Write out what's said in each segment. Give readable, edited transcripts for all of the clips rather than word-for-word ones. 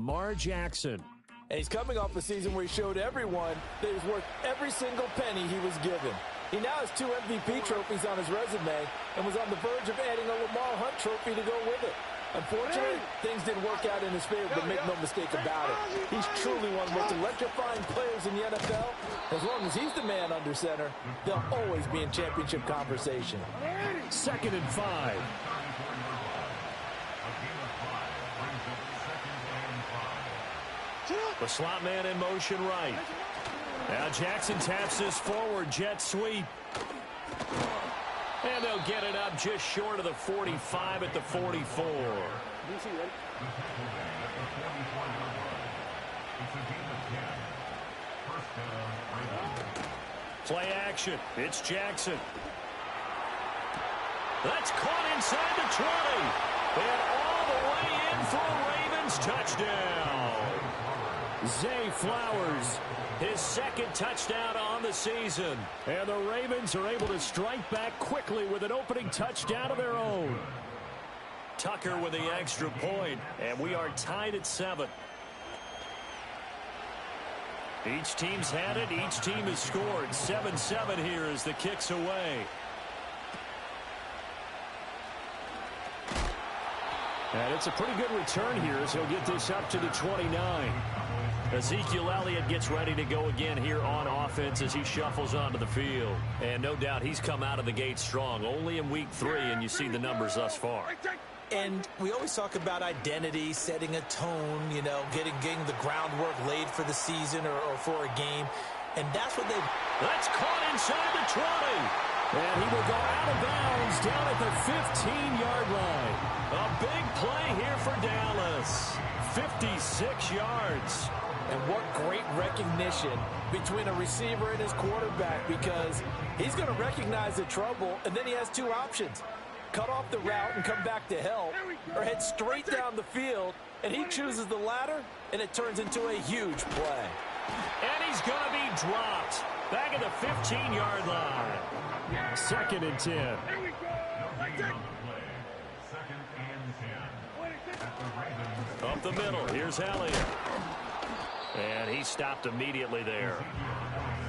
Lamar Jackson. And he's coming off a season where he showed everyone that he was worth every single penny he was given. He now has 2 MVP trophies on his resume and was on the verge of adding a Lamar Hunt trophy to go with it. Unfortunately, things didn't work out in his favor, but make no mistake about it. He's truly one of the most electrifying players in the NFL. As long as he's the man under center, they'll always be in championship conversation. 2nd and 5. The slot man in motion right. Now Jackson taps this forward jet sweep. And they'll get it up just short of the 45 at the 44. Play action. It's Jackson. That's caught inside the 20. And all the way in for a Ravens touchdown. Zay Flowers, his 2nd touchdown on the season. And the Ravens are able to strike back quickly with an opening touchdown of their own. Tucker with the extra point, and we are tied at 7. Each team's had it. Each team has scored. 7-7 here as the kick's away. And it's a pretty good return here as he'll get this up to the 29. Ezekiel Elliott gets ready to go again here on offense as he shuffles onto the field. And no doubt he's come out of the gate strong. Only in week 3, and you see the numbers thus far. And we always talk about identity, setting a tone, you know, getting the groundwork laid for the season or for a game. And that's what they've... That's caught inside the 20. And he will go out of bounds down at the 15-yard line. A big play here for Dallas. 56 yards. And what great recognition between a receiver and his quarterback, because he's going to recognize the trouble, and then he has 2 options. Cut off the route and come back to help, or head straight down the field, and he chooses the latter, and it turns into a huge play. And he's going to be dropped back at the 15-yard line. 2nd and 10. Up the middle, here's Elliott. And he stopped immediately there.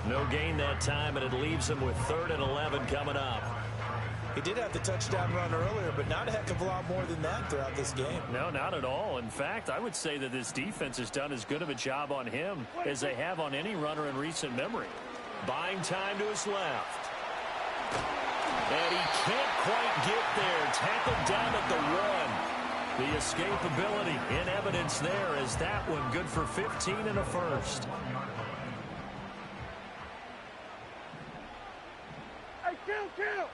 No gain that time, and it leaves him with 3rd and 11 coming up. He did have the touchdown run earlier, but not a heck of a lot more than that throughout this game. No, not at all. In fact, I would say that this defense has done as good of a job on him as they have on any runner in recent memory. Buying time to his left. And he can't quite get there. Tackled down at the 1. The escapability in evidence there as that one good for 15 and a first. Hey, kill!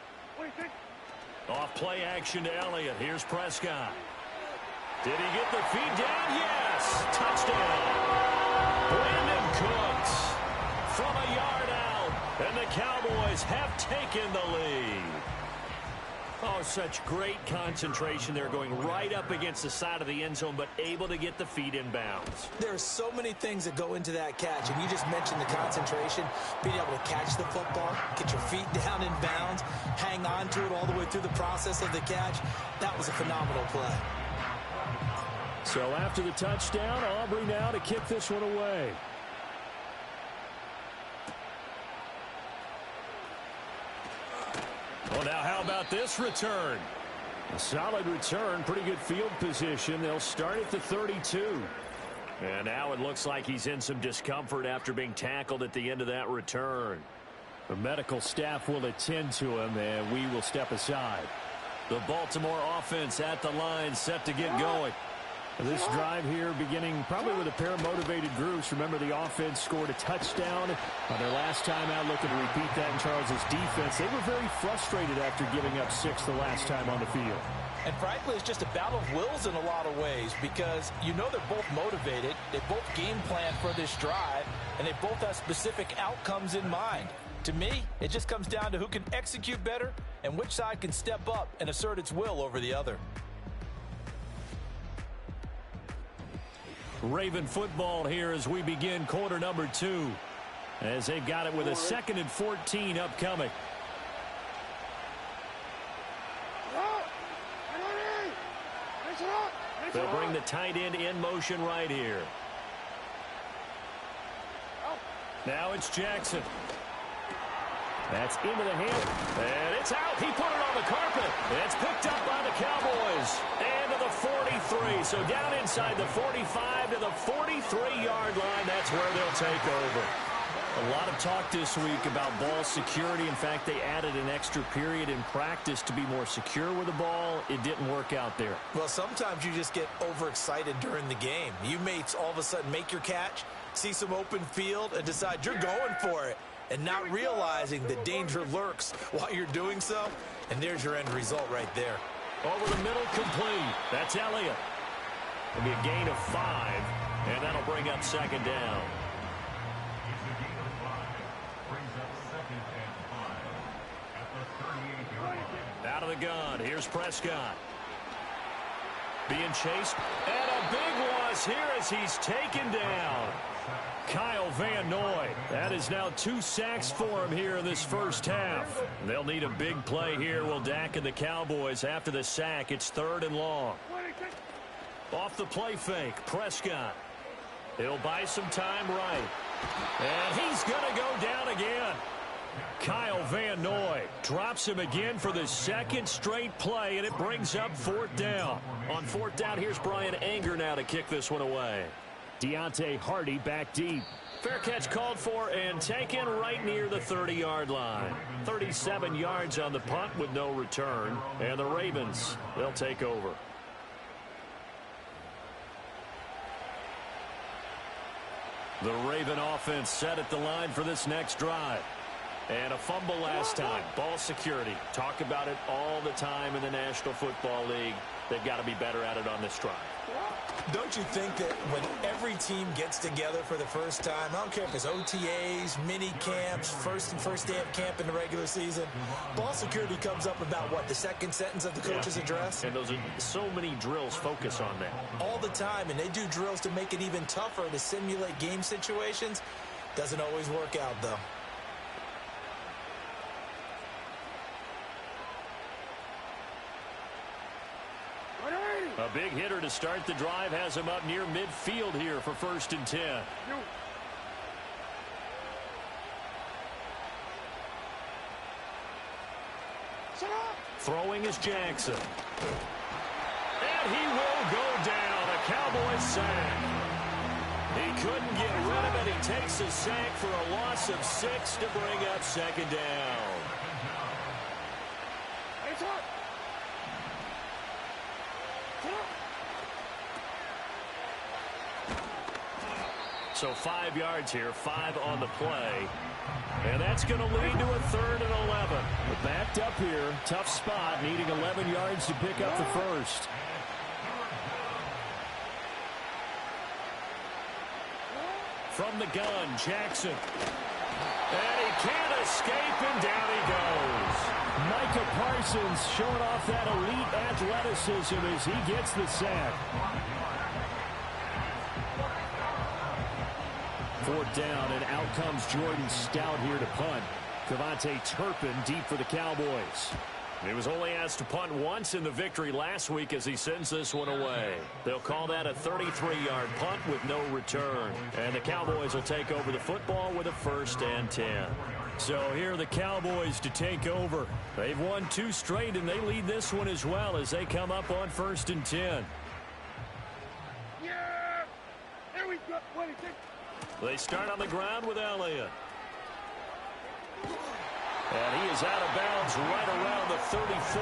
Off play action to Elliott. Here's Prescott. Did he get the feed down? Yes! Touchdown! Brandon Cooks from a yard out. And the Cowboys have taken the lead. Oh, such great concentration there, going right up against the side of the end zone, but able to get the feet in bounds. There are so many things that go into that catch, and you just mentioned the concentration, being able to catch the football, get your feet down in bounds, hang on to it all the way through the process of the catch. That was a phenomenal play. So after the touchdown, Aubrey now to kick this one away. Well, now how about this return? A solid return, pretty good field position. They'll start at the 32. And now it looks like he's in some discomfort after being tackled at the end of that return. The medical staff will attend to him, and we will step aside. The Baltimore offense at the line, set to get going. This drive here beginning probably with a pair of motivated groups. Remember, the offense scored a touchdown on their last time out, looking to repeat that in Charles's defense. They were very frustrated after giving up 6 the last time on the field. And frankly, it's just a battle of wills in a lot of ways, because you know they're both motivated, they both game plan for this drive, and they both have specific outcomes in mind. To me, it just comes down to who can execute better and which side can step up and assert its will over the other. Raven football here as we begin quarter number 2, as they've got it with a 2nd and 14 upcoming. They'll bring the tight end in motion right here. Now it's Jackson. That's into the hand, and it's out. He put it on the carpet. It's picked up by the Cowboys. And to the 43. So down inside the 45 to the 43-yard line. That's where they'll take over. A lot of talk this week about ball security. In fact, they added an extra period in practice to be more secure with the ball. It didn't work out there. Well, sometimes you just get overexcited during the game. You may all of a sudden make your catch, see some open field, and decide you're going for it, and not realizing the danger lurks while you're doing so. And there's your end result right there. Over the middle, complete. That's Elliott. It'll be a gain of 5, and that'll bring up second down. Out of the gun, here's Prescott. Being chased, and a big loss here as he's taken down. Kyle Van Noy. That is now 2 sacks for him here in this first half. They'll need a big play here. Will Dak and the Cowboys after the sack. It's 3rd and long. Off the play fake, Prescott. He'll buy some time right. And he's going to go down again. Kyle Van Noy drops him again for the 2nd straight play, and it brings up 4th down. On 4th down, here's Brian Anger now to kick this one away. Deontay Hardy back deep. Fair catch called for and taken right near the 30-yard line. 37 yards on the punt with no return. And the Ravens, they'll take over. The Raven offense set at the line for this next drive. And a fumble last time. Ball security. Talk about it all the time in the National Football League. They've got to be better at it on this drive. Don't you think that when every team gets together for the first time, I don't care if it's OTAs, mini camps, first day of camp in the regular season, ball security comes up about, what, the 2nd sentence of the coach's address? And those are so many drills focus on that. All the time, and they do drills to make it even tougher to simulate game situations. Doesn't always work out, though. A big hitter to start the drive has him up near midfield here for 1st and 10. Throwing is Jackson. And he will go down. A Cowboys sack. He couldn't get rid of it. He takes a sack for a loss of 6 to bring up 2nd down. So 5 yards here, 5 on the play. And that's going to lead to a 3rd and 11. We're backed up here. Tough spot, needing 11 yards to pick up the first. From the gun, Jackson. And he can't escape, and down he goes. Micah Parsons showing off that elite athleticism as he gets the sack. 4th down, and out comes Jordan Stout here to punt. Devontae Turpin deep for the Cowboys. He was only asked to punt once in the victory last week as he sends this one away. They'll call that a 33-yard punt with no return. And the Cowboys will take over the football with a 1st and 10. So here are the Cowboys to take over. They've won 2 straight, and they lead this one as well as they come up on 1st and 10. Yeah! There we go. 26. They start on the ground with Elliott. And he is out of bounds right around the 34.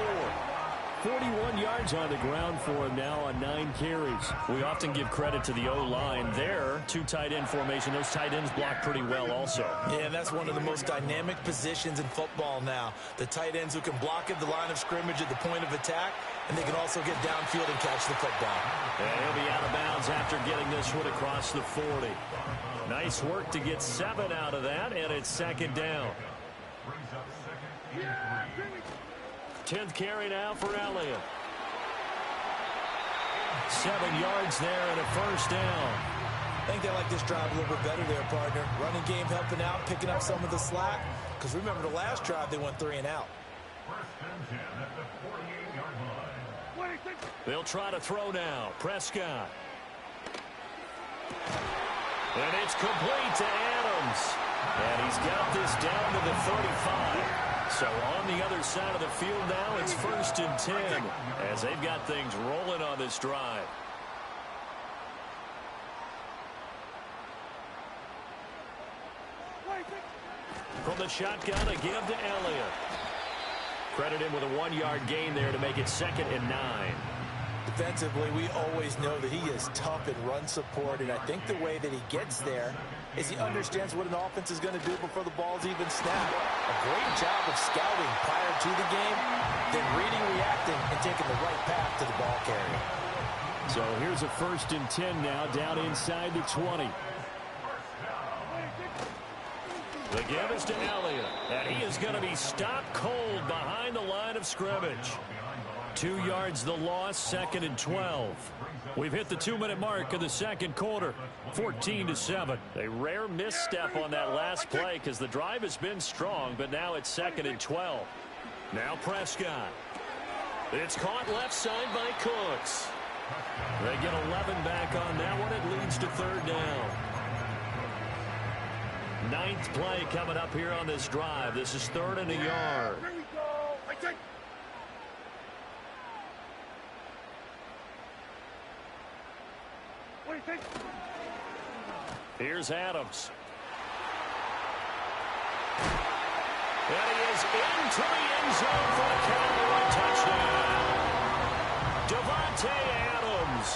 41 yards on the ground for him now on 9 carries. We often give credit to the O-line there. 2 tight end formation. Those tight ends block pretty well also. Yeah, that's one of the most dynamic positions in football now. The tight ends who can block at the line of scrimmage at the point of attack, and they can also get downfield and catch the football. And he'll be out of bounds after getting this one across the 40. Nice work to get 7 out of that, and it's 2nd down. 10th carry now for Elliott. 7 yards there and a 1st down. I think they like this drive a little bit better there, partner. Running game helping out, picking up some of the slack. Because remember, the last drive they went 3 and out. 1st and 10 at the 48-yard line. They'll try to throw now. Prescott. And it's complete to Adams. And he's got this down to the 35. So on the other side of the field now, it's 1st and 10 as they've got things rolling on this drive. From the shotgun, a give to Elliott. Credit him with a 1-yard gain there to make it 2nd and 9. Defensively, we always know that he is tough in run support, and I think the way that he gets there is he understands what an offense is going to do before the ball's even snapped. A great job of scouting prior to the game, then reading, reacting, and taking the right path to the ball carrier. So here's a 1st and 10 now, down inside the 20. The give is to Elliott, and he is going to be stopped cold behind the line of scrimmage. 2 yards the loss, 2nd and 12. We've hit the 2-minute mark of the second quarter, 14-7. A rare misstep on that last play because the drive has been strong, but now it's 2nd and 12. Now Prescott. It's caught left side by Cooks. They get 11 back on that one. It leads to 3rd down. 9th play coming up here on this drive. This is 3rd and a yard. Here we go. What do you think? Here's Adams. And he is into the end zone for the Cowboy touchdown. Davante Adams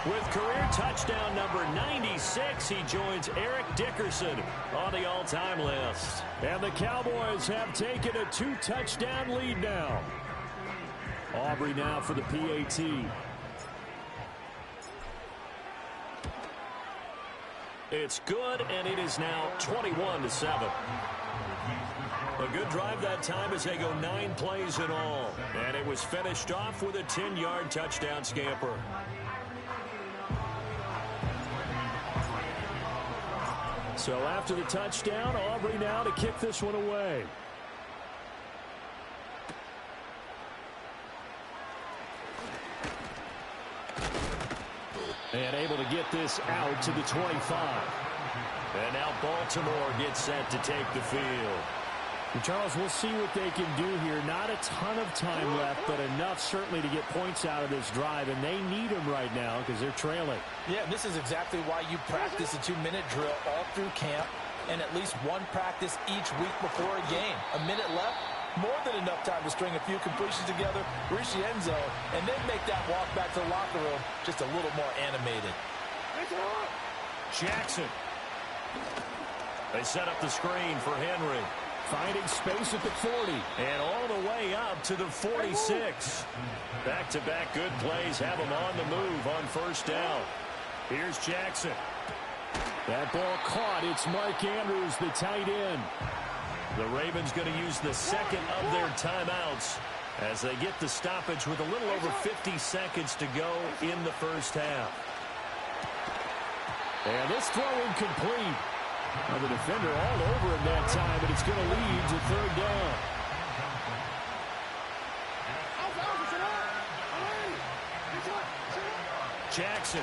with career touchdown number 96. He joins Eric Dickerson on the all-time list. And the Cowboys have taken a 2-touchdown lead now. Aubrey now for the PAT. It's good, and it is now 21-7. A good drive that time as they go 9 plays in all. And it was finished off with a 10-yard touchdown scamper. So after the touchdown, Aubrey now to kick this one away. And able to get this out to the 25. And now Baltimore gets set to take the field. Charles, we'll see what they can do here. Not a ton of time left, but enough certainly to get points out of this drive, and they need them right now because they're trailing. Yeah, this is exactly why you practice a 2-minute drill all through camp and at least one practice each week before a game. A minute left, more than enough time to string a few completions together, reach the end zone, and then make that walk back to the locker room just a little more animated. Jackson. They set up the screen for Henry. Finding space at the 40. And all the way up to the 46. Back-to-back good plays have him on the move on 1st down. Here's Jackson. That ball caught. It's Mark Andrews, the tight end. The Ravens going to use the 2nd of their timeouts as they get the stoppage with a little over 50 seconds to go in the 1st half. And this throw incomplete. Well, the defender all over him that time, but it's going to lead to 3rd down. Jackson.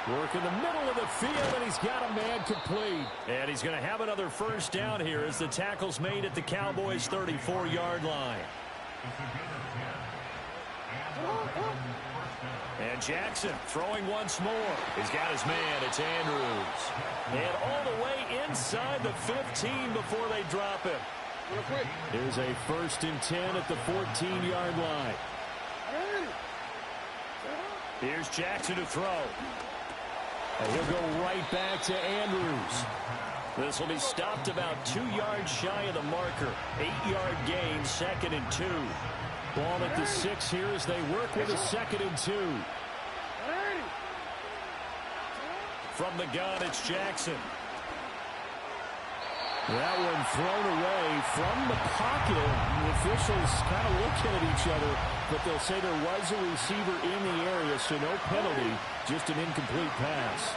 Work in the middle of the field, and he's got a man complete. And he's going to have another 1st down here as the tackle's made at the Cowboys' 34-yard line. And Jackson throwing once more. He's got his man. It's Andrews. And all the way inside the 15 before they drop him. Here's a 1st and 10 at the 14-yard line. Here's Jackson to throw. And he'll go right back to Andrews. This will be stopped about 2 yards shy of the marker. 8-yard gain, 2nd and 2. Ball at the 6 here as they work with a 2nd and 2. From the gun, it's Jackson. That one thrown away from the pocket. The officials kind of looking at each other, but they'll say there was a receiver in the area, so no penalty, just an incomplete pass.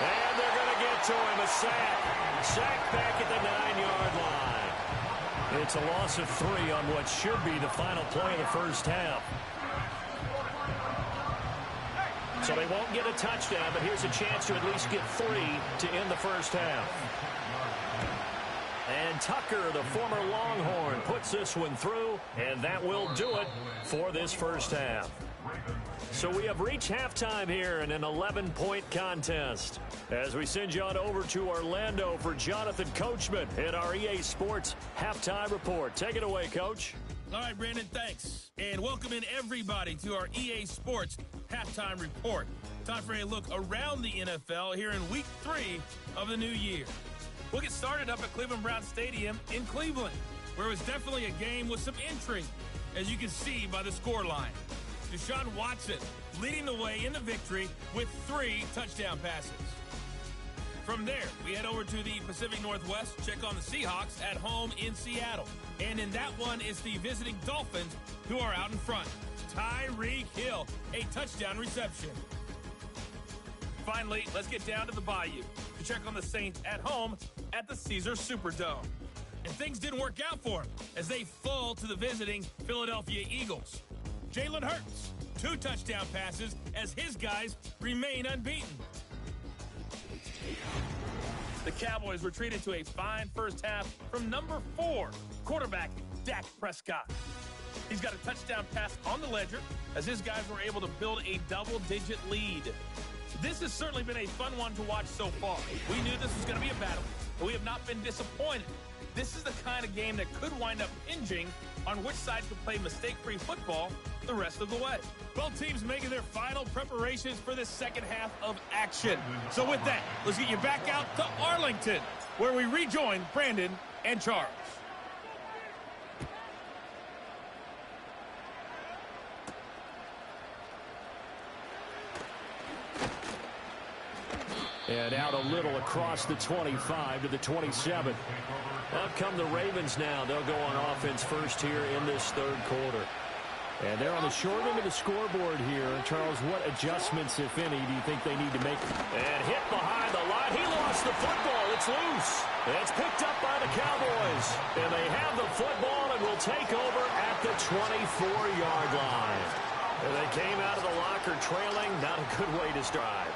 And they're going to get to him, a sack. Sack back at the 9-yard line. It's a loss of 3 on what should be the final play of the first half. So they won't get a touchdown, but here's a chance to at least get 3 to end the first half. And Tucker, the former Longhorn, puts this one through, and that will do it for this first half. So we have reached halftime here in an 11-point contest. As we send you on over to Orlando for Jonathan Coachman in our EA Sports Halftime Report. Take it away, Coach. All right, Brandon, thanks. And welcome in everybody to our EA Sports Halftime Report. Time for a look around the NFL here in Week 3 of the new year. We'll get started up at Cleveland Browns Stadium in Cleveland, where it was definitely a game with some intrigue, as you can see by the scoreline. Deshaun Watson leading the way in the victory with 3 touchdown passes. From there, we head over to the Pacific Northwest, check on the Seahawks at home in Seattle. And in that one, it's the visiting Dolphins who are out in front. Tyreek Hill, a touchdown reception. Finally, let's get down to the Bayou to check on the Saints at home at the Caesars Superdome. And things didn't work out for them as they fall to the visiting Philadelphia Eagles. Jalen Hurts, 2 touchdown passes as his guys remain unbeaten. The Cowboys retreated to a fine first half from number 4, quarterback Dak Prescott. He's got a touchdown pass on the ledger as his guys were able to build a double-digit lead. This has certainly been a fun one to watch so far. We knew this was going to be a battle, but we have not been disappointed. This is the kind of game that could wind up hinging on which side could play mistake-free football the rest of the way. Both teams making their final preparations for the second half of action. So with that, let's get you back out to Arlington, where we rejoin Brandon and Charles. And out a little across the 25 to the 27. Up come the Ravens now. They'll go on offense first here in this third quarter. And they're on the short end of the scoreboard here. Charles, what adjustments, if any, do you think they need to make? And hit behind the line. He lost the football. It's loose. It's picked up by the Cowboys. And they have the football and will take over at the 24-yard line. And they came out of the locker trailing. Not a good way to start.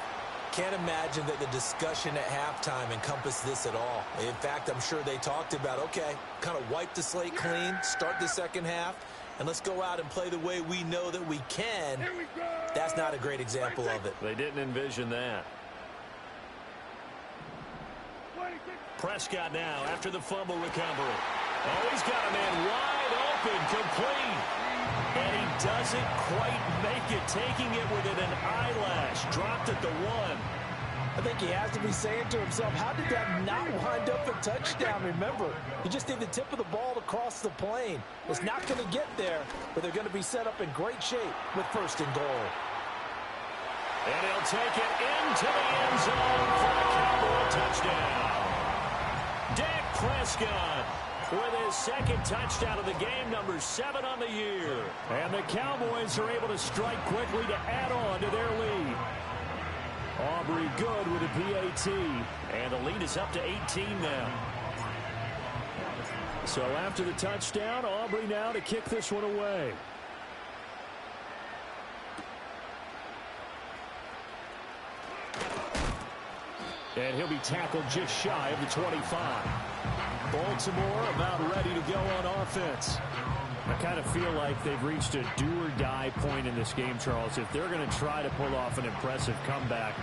Can't imagine that the discussion at halftime encompassed this at all. In fact, I'm sure they talked about, okay, kind of wipe the slate clean, start the second half, and let's go out and play the way we know that we can. That's not a great example of it. They didn't envision that. Prescott now after the fumble recovery. Oh, he's got a man wide open, complete. And he doesn't quite make it, taking it within an eyelash. Dropped at the 1. I think he has to be saying to himself, how did that not wind up a touchdown? Remember, you just need the tip of the ball to cross the plane. It's not going to get there, but they're going to be set up in great shape with first and goal. And he'll take it into the end zone for a Cowboy touchdown. Dak Prescott with his second touchdown of the game, number 7 on the year. And the Cowboys are able to strike quickly to add on to their lead. Aubrey good with a PAT. And the lead is up to 18 now. So after the touchdown, Aubrey now to kick this one away. And he'll be tackled just shy of the 25. Baltimore about ready to go on offense. I kind of feel like they've reached a do-or-die point in this game, Charles. If they're going to try to pull off an impressive comeback,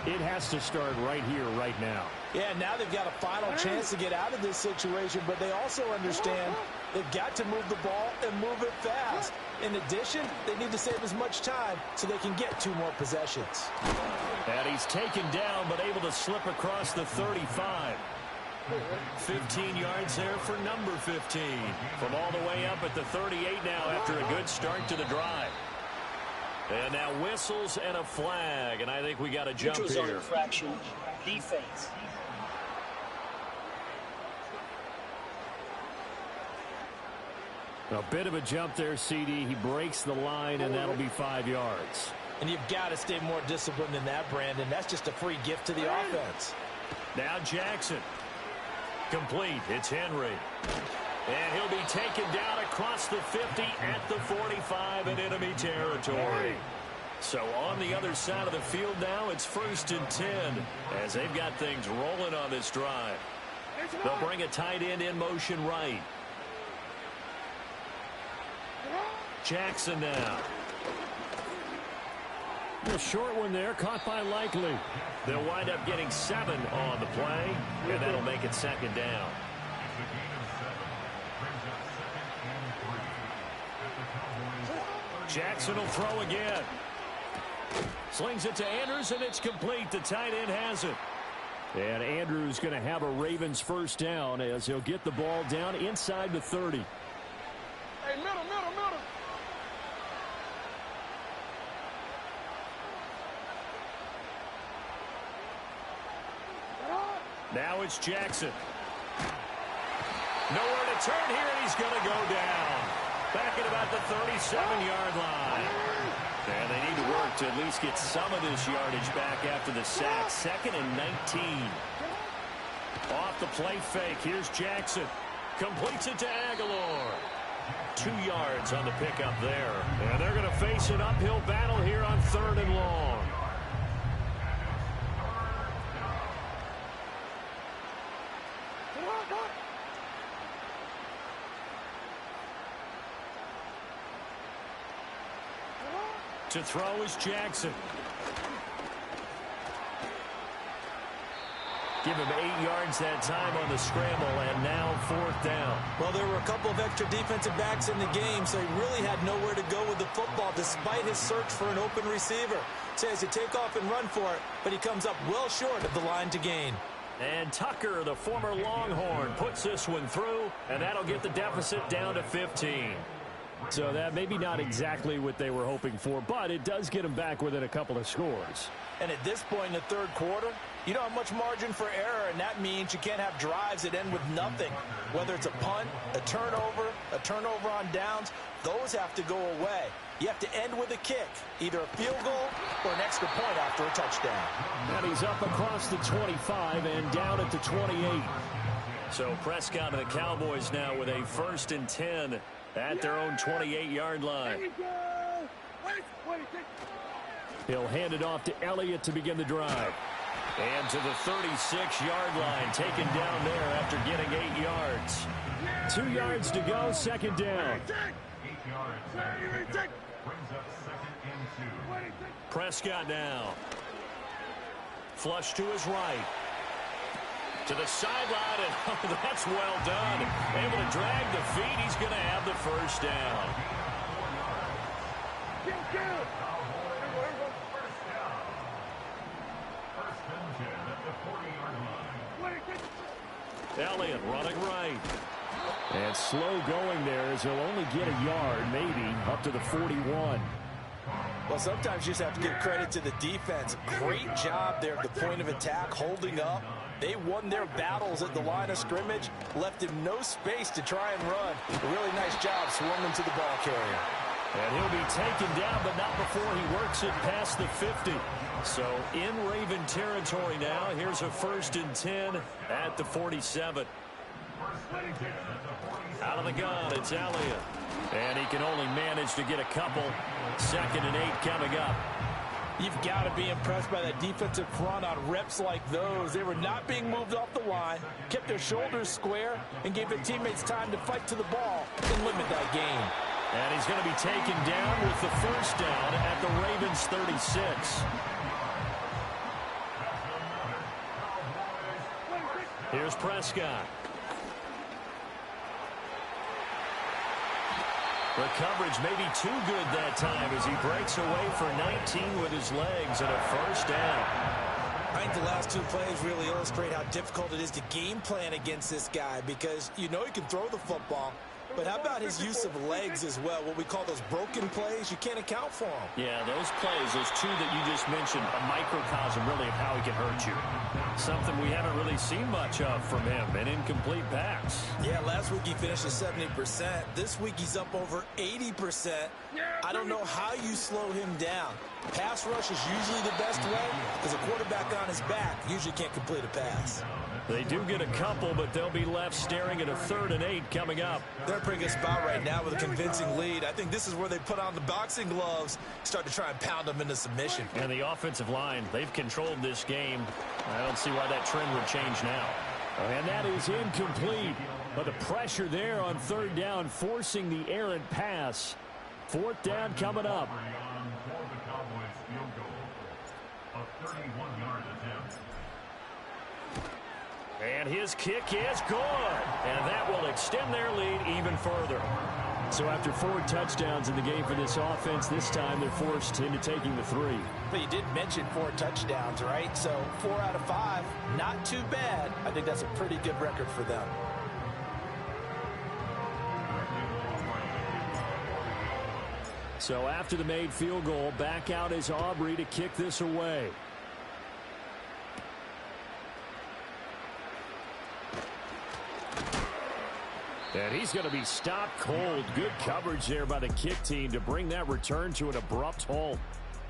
it has to start right here, right now. Yeah, now they've got a final chance to get out of this situation, but they also understand they've got to move the ball and move it fast. In addition, they need to save as much time so they can get 2 more possessions. And he's taken down, but able to slip across the 35. 15 yards there for number 15. From all the way up at the 38 now after a good start to the drive. And now whistles and a flag, and I think we got a jump here. Neutral zone infraction, defense. A bit of a jump there, CD. He breaks the line, and that'll be 5 yards. And you've got to stay more disciplined than that, Brandon. That's just a free gift to the offense. Now Jackson. Complete. It's Henry. And he'll be taken down across the 50 at the 45 in enemy territory. So on the other side of the field now, it's 1st and 10 as they've got things rolling on this drive. They'll bring a tight end in motion right. Jackson now. A short one there, caught by Likely. They'll wind up getting 7 on the play, and that'll make it 2nd down. Jackson will throw again. Slings it to Andrews, and it's complete. The tight end has it. And Andrews going to have a Ravens 1st down as he'll get the ball down inside the 30. Hey, middle. Now it's Jackson. Nowhere to turn here, and he's going to go down. Back at about the 37-yard line. And they need to work to at least get some of this yardage back after the sack. 2nd and 19. Off the play fake. Here's Jackson. Completes it to Aguilar. 2 yards on the pickup there. And they're going to face an uphill battle here on 3rd and long. To throw is Jackson. Give him 8 yards that time on the scramble, and now 4th down. Well, there were a couple of extra defensive backs in the game, so he really had nowhere to go with the football despite his search for an open receiver. Says to take off and run for it, but he comes up well short of the line to gain. And Tucker, the former Longhorn, puts this one through, and that'll get the deficit down to 15. So that maybe not exactly what they were hoping for, but it does get them back within a couple of scores. And at this point in the 3rd quarter, you don't have much margin for error, and that means you can't have drives that end with nothing. Whether it's a punt, a turnover on downs, those have to go away. You have to end with a kick, either a field goal or an extra point after a touchdown. And he's up across the 25 and down at the 28. So Prescott and the Cowboys now with a 1st and 10 at their own 28-yard line. He'll hand it off to Elliott to begin the drive. And to the 36-yard line, taken down there after getting 8 yards. 2 yards to go, 2nd down. Prescott now. Flush to his right. To the sideline, and oh, that's well done. Able to drag the feet. He's going to have the 1st down. Elliott running right. And slow going there as he'll only get a yard, maybe, up to the 41. Well, sometimes you just have to give credit to the defense. Great job there at the point of attack, holding up. They won their battles at the line of scrimmage, left him no space to try and run. A really nice job swarming to the ball carrier. And he'll be taken down, but not before he works it past the 50. So in Raven territory now. Here's a 1st and 10 at the 47. Out of the gun, it's Elliott. And he can only manage to get a couple. 2nd and 8 coming up. You've got to be impressed by that defensive front on reps like those. They were not being moved off the line, kept their shoulders square, and gave their teammates time to fight to the ball and limit that gain. And he's going to be taken down with the 1st down at the Ravens 36. Here's Prescott. The coverage may be too good that time as he breaks away for 19 with his legs and a 1st down. I think the last 2 plays really illustrate how difficult it is to game plan against this guy because you know he can throw the football, But how about his use of legs as well, what we call those broken plays? You can't account for them. Yeah, those plays, those two that you just mentioned, a microcosm really of how he can hurt you. Something we haven't really seen much of from him, an incomplete pass. Yeah, last week he finished at 70%. This week he's up over 80%. I don't know how you slow him down. Pass rush is usually the best way because a quarterback on his back usually can't complete a pass. They do get a couple, but they'll be left staring at a 3rd and 8 coming up. They're in a pretty good spot right now with a convincing lead. I think this is where they put on the boxing gloves, start to try and pound them into submission. And the offensive line, they've controlled this game. I don't see why that trend would change now. And that is incomplete. But the pressure there on 3rd down, forcing the errant pass. 4th down coming up. And his kick is good. And that will extend their lead even further. So after 4 touchdowns in the game for this offense, this time they're forced into taking the 3. But you did mention 4 touchdowns, right? So 4 out of 5, not too bad. I think that's a pretty good record for them. So after the made field goal, back out is Aubrey to kick this away. And he's going to be stopped cold. Good coverage there by the kick team to bring that return to an abrupt halt.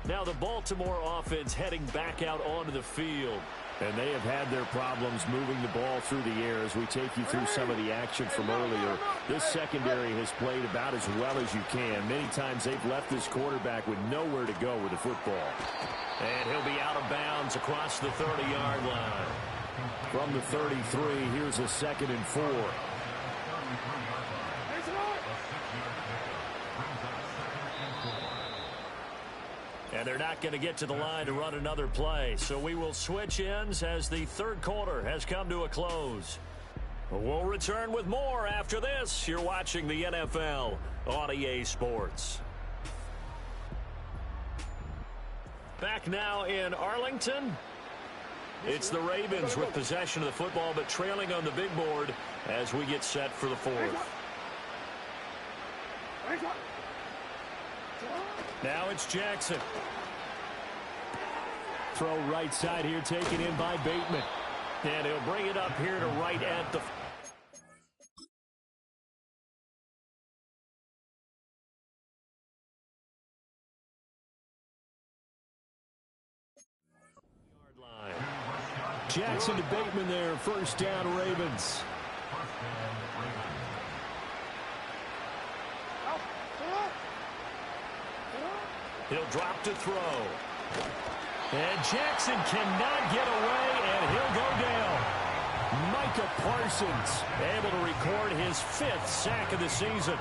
Now the Baltimore offense heading back out onto the field. And they have had their problems moving the ball through the air as we take you through some of the action from earlier. This secondary has played about as well as you can. Many times they've left this quarterback with nowhere to go with the football. And he'll be out of bounds across the 30-yard line. From the 33, here's a 2nd and 4. And they're not going to get to the line to run another play. So we will switch ends as the 3rd quarter has come to a close. We'll return with more after this. You're watching the NFL on EA Sports. Back now in Arlington. It's the Ravens with possession of the football, but trailing on the big board as we get set for the 4th. Now it's Jackson. Throw right side here, taken in by Bateman. And he'll bring it up here to right at the yard line. Jackson to Bateman there, 1st down Ravens. He'll drop to throw. And Jackson cannot get away, and he'll go down. Micah Parsons able to record his 5th sack of the season.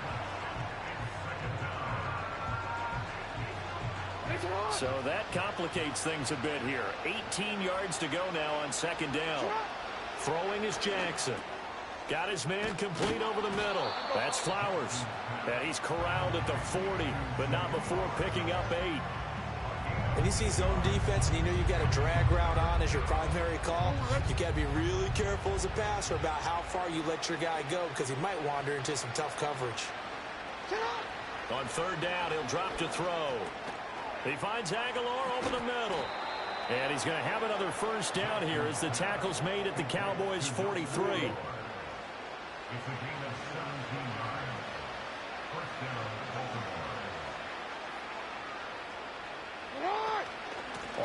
So that complicates things a bit here. 18 yards to go now on 2nd down. Throwing is Jackson. Got his man complete over the middle. That's Flowers. And he's corralled at the 40, but not before picking up 8. When you see zone defense and you know you got a drag route on as your primary call, you got to be really careful as a passer about how far you let your guy go because he might wander into some tough coverage. On 3rd down, he'll drop to throw. He finds Aguilar over the middle. And he's going to have another 1st down here as the tackle's made at the Cowboys' 43.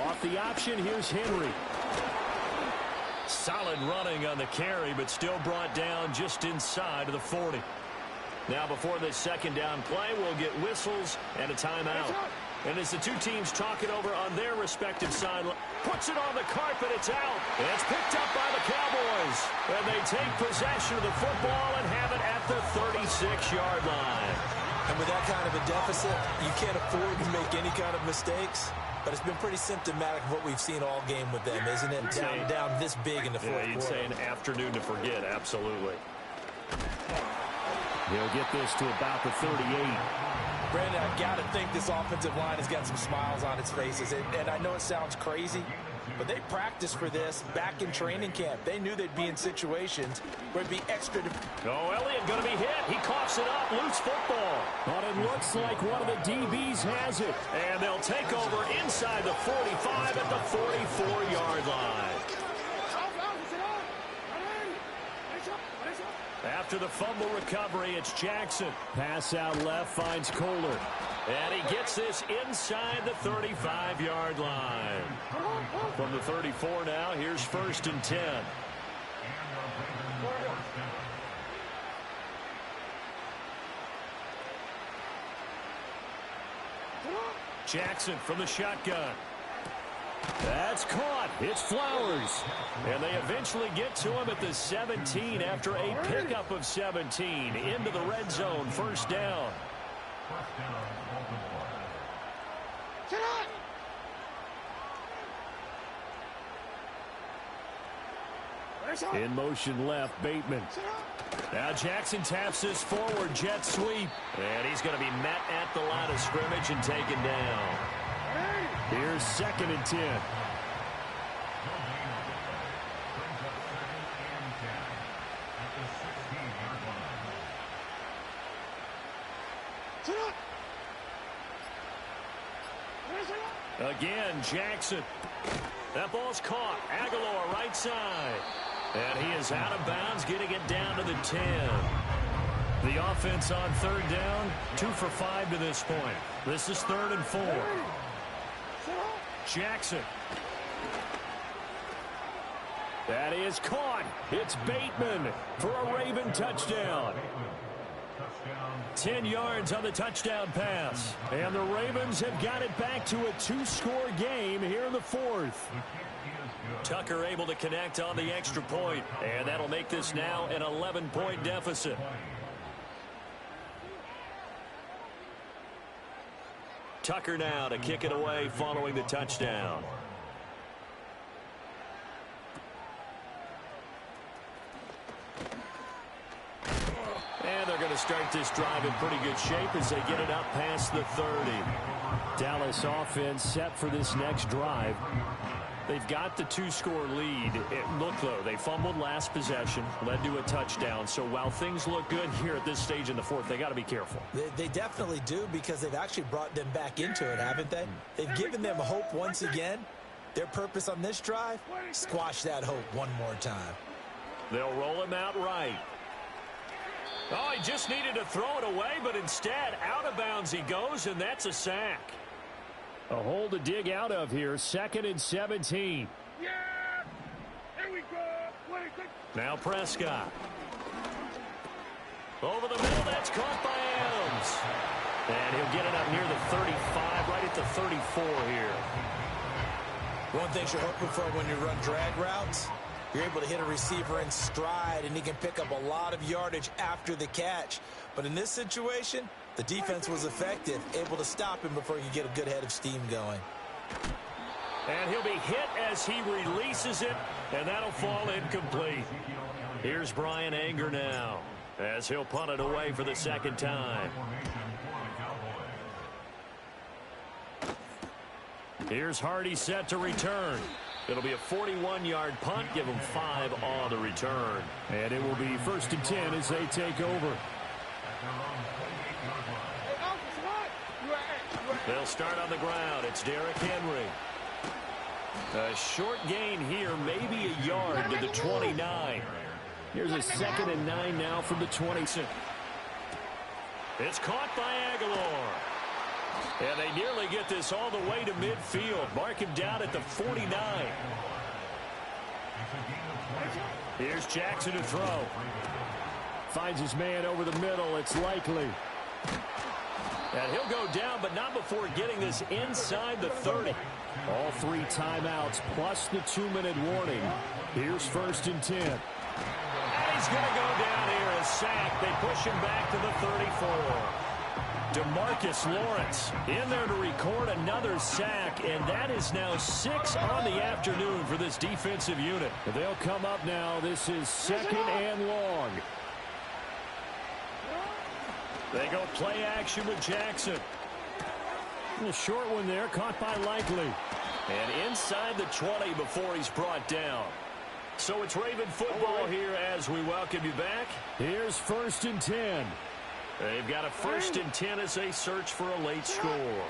Off the option, here's Henry. Solid running on the carry, but still brought down just inside of the 40. Now before this 2nd down play, we'll get whistles and a timeout. And as the two teams talk it over on their respective sideline, puts it on the carpet, it's out. It's picked up by the Cowboys. And they take possession of the football and have it at the 36-yard line. And with that kind of a deficit, you can't afford to make any kind of mistakes. But it's been pretty symptomatic of what we've seen all game with them, isn't it? Down this big in the 4th quarter. You'd say an afternoon to forget, absolutely. He'll get this to about the 38. Brandon, I've got to think this offensive line has got some smiles on its faces. And I know it sounds crazy, but they practiced for this back in training camp. They knew they'd be in situations where it'd be extra. Oh, Elliott going to be hit. He coughs it up. Loose football. But it looks like one of the DBs has it. And they'll take over inside the 45 at the 44-yard line. After the fumble recovery, it's Jackson. Pass out left, finds Kohler. And he gets this inside the 35-yard line. From the 34 now, here's 1st and 10. Jackson from the shotgun. That's caught. It's Flowers. And they eventually get to him at the 17 after a pickup of 17 into the red zone. 1st down. In motion left, Bateman. Now Jackson taps this forward jet sweep. And he's going to be met at the line of scrimmage and taken down. Here's 2nd and 10. Again, Jackson. That ball's caught. Aguilar right side. And he is out of bounds, getting it down to the 10. The offense on 3rd down, 2 for 5 to this point. This is 3rd and 4. Jackson. That is caught. It's Bateman for a Raven touchdown. 10 yards on the touchdown pass. And the Ravens have got it back to a 2-score game here in the 4th. Tucker able to connect on the extra point. And that'll make this now an 11-point deficit. Tucker now to kick it away following the touchdown. And they're going to start this drive in pretty good shape as they get it up past the 30. Dallas offense set for this next drive. They've got the 2-score lead. Look, though, they fumbled last possession, led to a touchdown. So while things look good here at this stage in the 4th, they got to be careful. They definitely do, because they've actually brought them back into it, haven't they? They've given them hope once again. Their purpose on this drive, squash that hope one more time. They'll roll him out right. Oh, he just needed to throw it away, but instead, out of bounds he goes, and that's a sack. A hole to dig out of here. 2nd and 17. Yeah! Here we go! Now Prescott. Over the middle, that's caught by Adams. And he'll get it up near the 35, right at the 34 here. One thing you're hoping for when you run drag routes, you're able to hit a receiver in stride, and he can pick up a lot of yardage after the catch. But in this situation, the defense was effective, able to stop him before he could get a good head of steam going. And he'll be hit as he releases it, and that'll fall incomplete. Here's Brian Anger now, as he'll punt it away for the 2nd time. Here's Hardy set to return. It'll be a 41-yard punt, give him 5 on the return. And it will be 1st and 10 as they take over. They'll start on the ground. It's Derrick Henry. A short gain here, maybe a yard to the 29. Here's a 2nd and 9 now from the 26. It's caught by Aguilar. And they nearly get this all the way to midfield. Mark him down at the 49. Here's Jackson to throw. Finds his man over the middle. It's Likely. And he'll go down, but not before getting this inside the 30. All 3 timeouts plus the 2-minute warning. Here's 1st and 10. And he's going to go down here, a sack. They push him back to the 34. DeMarcus Lawrence in there to record another sack, and that is now 6 on the afternoon for this defensive unit. They'll come up now. This is 2nd and long. They go play action with Jackson. A short one there, caught by Likely. And inside the 20 before he's brought down. So it's Raven football here as we welcome you back. Here's 1st and 10. They've got a 1st and 10 as they search for a late score.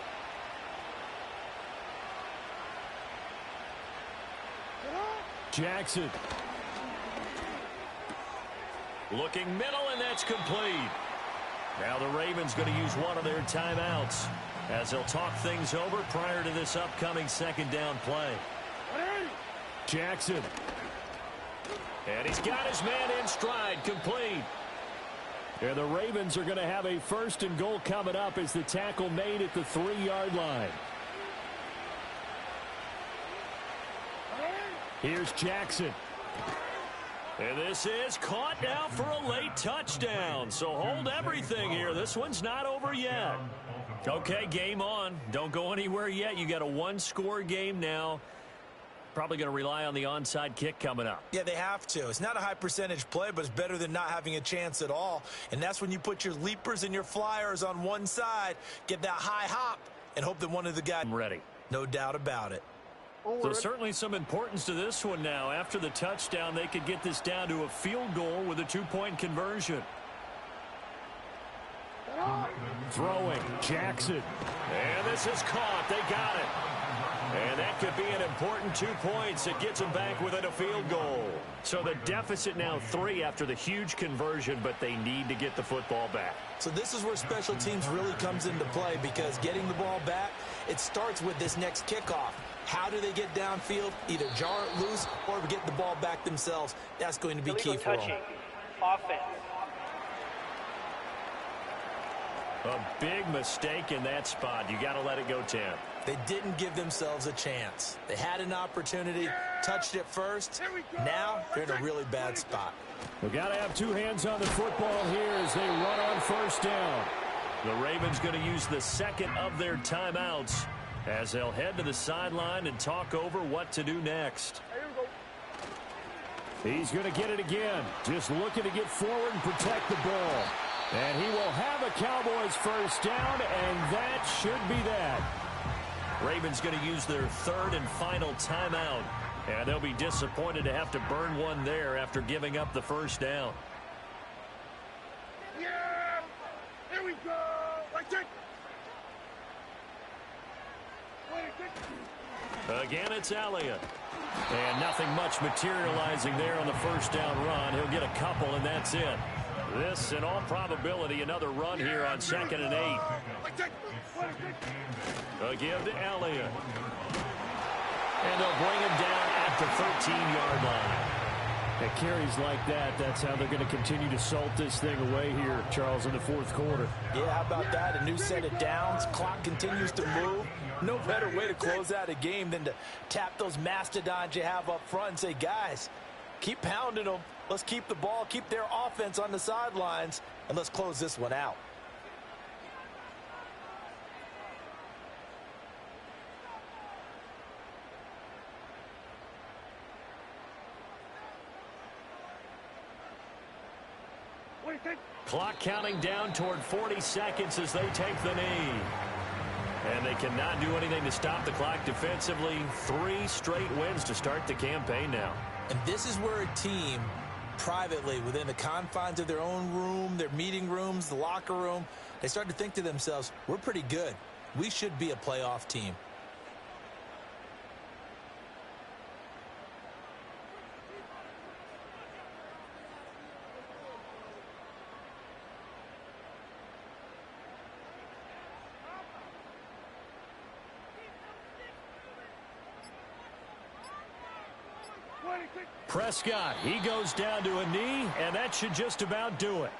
Jackson. Looking middle, and that's complete. Now the Ravens going to use one of their timeouts as they'll talk things over prior to this upcoming 2nd down play. Jackson. And he's got his man in stride, complete. And the Ravens are going to have a 1st and goal coming up as the tackle made at the 3-yard line. Here's Jackson. And this is caught now for a late touchdown. So hold everything here. This one's not over yet. Okay, game on. Don't go anywhere yet. You got a 1-score game now. Probably going to rely on the onside kick coming up. Yeah, they have to. It's not a high percentage play, but it's better than not having a chance at all. And that's when you put your leapers and your flyers on one side, get that high hop, and hope that one of the guys... I'm ready. No doubt about it. So certainly some importance to this one now. After the touchdown, they could get this down to a field goal with a 2-point conversion. Throwing, Jackson. And this is caught. They got it. And that could be an important 2 points. It gets them back within a field goal. So the deficit now 3 after the huge conversion, but they need to get the football back. So this is where special teams really comes into play, because getting the ball back, it starts with this next kickoff. How do they get downfield? Either jar it loose or get the ball back themselves. That's going to be key for them. Offense. A big mistake in that spot. You got to let it go 10. They didn't give themselves a chance. They had an opportunity, touched it first. Now they're in a really bad spot. We've got to have 2 hands on the football here as they run on 1st down. The Ravens going to use the 2nd of their timeouts as they'll head to the sideline and talk over what to do next. He's going to get it again. Just looking to get forward and protect the ball. And he will have a Cowboys 1st down, and that should be that. Ravens going to use their 3rd and final timeout. And they'll be disappointed to have to burn one there after giving up the 1st down. Yeah! Here we go! Like that! Again, it's Elliott. And nothing much materializing there on the 1st down run. He'll get a couple, and that's it. This, in all probability, another run here on 2nd and 8. Again to Elliott. And they'll bring him down at the 13-yard line. At carries like that, that's how they're going to continue to salt this thing away here, Charles, in the 4th quarter. Yeah, how about that? A new set of downs. Clock continues to move. No better way to close out a game than to tap those mastodons you have up front and say, guys, keep pounding them. Let's keep the ball, keep their offense on the sidelines, and let's close this one out. Clock counting down toward 40 seconds as they take the knee. And they cannot do anything to stop the clock defensively. 3 straight wins to start the campaign now. And this is where a team, privately, within the confines of their own room, their meeting rooms, the locker room, they start to think to themselves, we're pretty good. We should be a playoff team. Prescott, he goes down to a knee, and that should just about do it.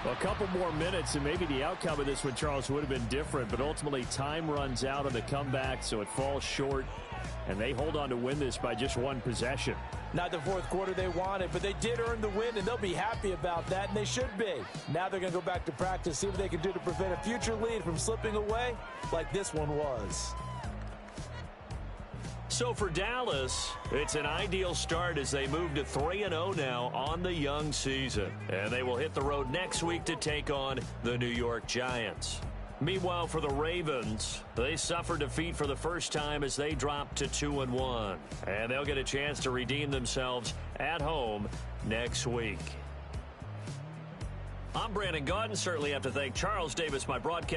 Well, a couple more minutes, and maybe the outcome of this one, Charles, would have been different, but ultimately time runs out on the comeback, so it falls short, and they hold on to win this by just 1 possession. Not the 4th quarter they wanted, but they did earn the win, and they'll be happy about that, and they should be. Now they're going to go back to practice, see what they can do to prevent a future lead from slipping away like this one was. So for Dallas, it's an ideal start as they move to 3-0 now on the young season. And they will hit the road next week to take on the New York Giants. Meanwhile, for the Ravens, they suffered defeat for the first time as they dropped to 2-1. And they'll get a chance to redeem themselves at home next week. I'm Brandon Gaudin. Certainly have to thank Charles Davis, my broadcast